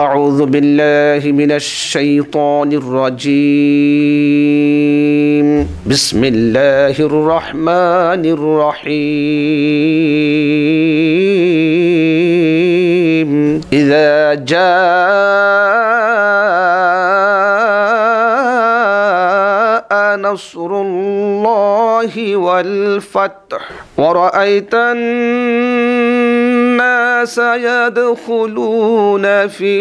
أعوذ بالله من الشيطان الرجيم بسم الله الرحمن الرحيم إذا جاء نصر الله والفتح ورأيت الناس يدخلون في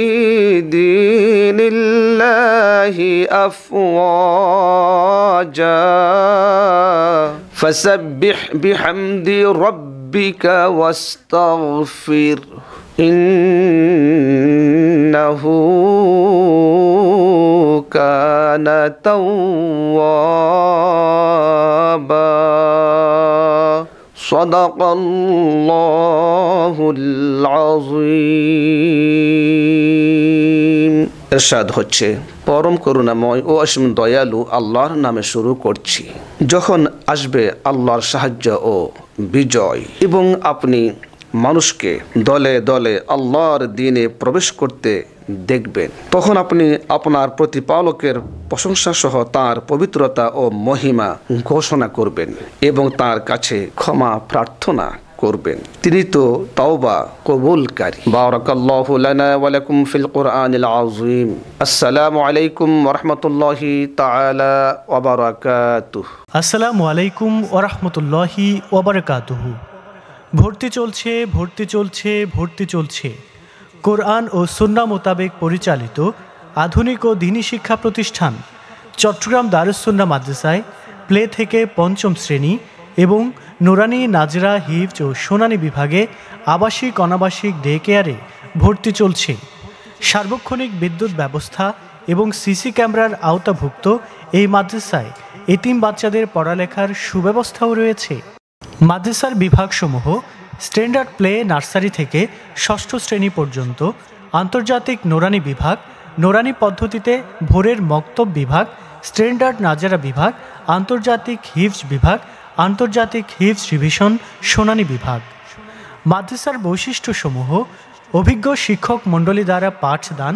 دين الله أفواجا فسبح بحمد ربك واستغفر إنه كان توابا صدق الله العظيم। ইরশাদ হচ্ছে, পরম করুণাময় ও অসীম দয়ালু আল্লাহর নামে শুরু করছি। যখন আসবে আল্লাহর সাহায্য ও বিজয় এবং আপনি মানুষকে দলে দলে আল্লাহর দ্বীনে প্রবেশ করতে দেখবেন, তখন আপনি আপনার প্রতিপালকের প্রশংসা সহ তাঁর পবিত্রতা ও মহিমা ঘোষণা করবেন এবং তাঁর কাছে ক্ষমা প্রার্থনা করবেন। তিনি তো তাওবা কবুলকারী। বারাকাল্লাহু লানা ওয়া লাকুম ফিল কুরআনিল আযীম। আসসালামু আলাইকুম ওয়া রাহমাতুল্লাহি তাআলা ওয়া বারাকাতুহু। আসসালামু আলাইকুম ওয়া রাহমাতুল্লাহি ওয়া বারাকাতুহু। ভর্তি চলছে, ভর্তি চলছে, ভর্তি চলছে। কোরআন ও সুন্নাহ মোতাবেক পরিচালিত আধুনিক ও দ্বীনি শিক্ষা প্রতিষ্ঠান চট্টগ্রাম দারুস সুন্নাহ মাদ্রাসায় প্লে থেকে পঞ্চম শ্রেণী এবং নুরানি, নাজরা, হিফজ ও শুনানি বিভাগে আবাসিক অনাবাসিক ডে কেয়ারে ভর্তি চলছে। সার্বক্ষণিক বিদ্যুৎ ব্যবস্থা এবং সিসি ক্যামেরার আওতাভুক্ত এই মাদ্রাসায় এতিম বাচ্চাদের পড়ালেখার সুব্যবস্থাও রয়েছে। মাদ্রাসার বিভাগসমূহ স্ট্যান্ডার্ড প্লে নার্সারি থেকে ষষ্ঠ শ্রেণী পর্যন্ত, আন্তর্জাতিক নুরানি বিভাগ, নুরানি পদ্ধতিতে ভোরের মক্তব বিভাগ, স্ট্যান্ডার্ড নাজারা বিভাগ, আন্তর্জাতিক হিফজ বিভাগ, আন্তর্জাতিক হিফজ রিভিশন শুনানি বিভাগ। মাদ্রাসার বৈশিষ্ট্যসমূহ: অভিজ্ঞ শিক্ষক মণ্ডলী দ্বারা পাঠদান,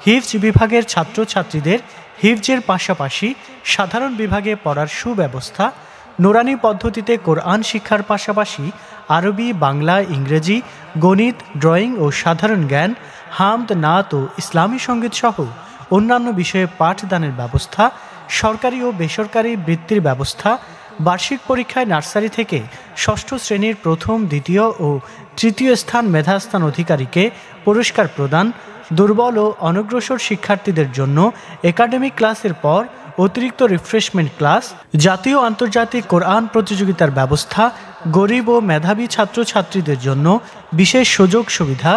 হিফজ বিভাগের ছাত্রছাত্রীদের হিফজের পাশাপাশি সাধারণ বিভাগে পড়ার সুব্যবস্থা, নুরানি পদ্ধতিতে কোরআন শিক্ষার পাশাপাশি আরবি, বাংলা, ইংরেজি, গণিত, ড্রয়িং ও সাধারণ জ্ঞান, হামদ, নাত ও ইসলামী সঙ্গীত সহ অন্যান্য বিষয়ে পাঠদানের ব্যবস্থা, সরকারি ও বেসরকারি বৃত্তির ব্যবস্থা, বার্ষিক পরীক্ষায় নার্সারি থেকে ষষ্ঠ শ্রেণীর প্রথম, দ্বিতীয় ও তৃতীয় স্থান মেধাস্থান অধিকারীকে পুরস্কার প্রদান, দুর্বল ও অনগ্রসর শিক্ষার্থীদের জন্য একাডেমিক ক্লাসের পর অতিরিক্ত রিফ্রেশমেন্ট ক্লাস, জাতীয় আন্তর্জাতিক কোরআন প্রতিযোগিতার ব্যবস্থা, গরিব ও মেধাবী ছাত্রছাত্রীদের জন্য বিশেষ সুযোগ সুবিধা,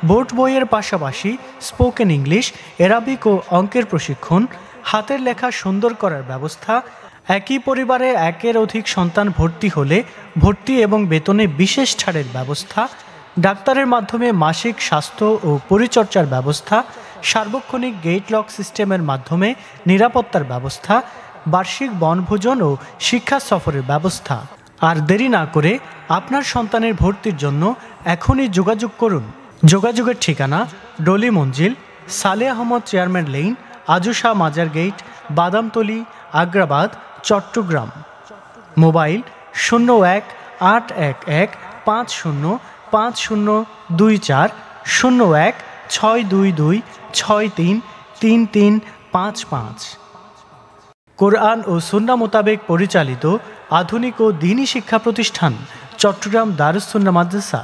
বোর্ড বইয়ের পাশাপাশি স্পোকেন ইংলিশ, অ্যারাবিক ও অঙ্কের প্রশিক্ষণ, হাতের লেখা সুন্দর করার ব্যবস্থা, একই পরিবারে একের অধিক সন্তান ভর্তি হলে ভর্তি এবং বেতনে বিশেষ ছাড়ের ব্যবস্থা, ডাক্তারের মাধ্যমে মাসিক স্বাস্থ্য ও পরিচর্যার ব্যবস্থা, সার্বক্ষণিক গেট লক সিস্টেমের মাধ্যমে নিরাপত্তার ব্যবস্থা, বার্ষিক বনভোজন ও শিক্ষা সফরের ব্যবস্থা। আর দেরি না করে আপনার সন্তানের ভর্তির জন্য এখনই যোগাযোগ করুন। যোগাযোগের ঠিকানা: ডলি মঞ্জিল, সালে আহমদ চেয়ারম্যান লেইন, আজুশা মাজার গেট, বাদামতলী, আগ্রাবাদ, চট্টগ্রাম। মোবাইল 01-811-50-5024, 01-622-63-3355। কোরআন ও সুন্নাহ মোতাবেক পরিচালিত আধুনিক ও দ্বীনি শিক্ষা প্রতিষ্ঠান চট্টগ্রাম দারুস সুন্নাহ মাদ্রাসা।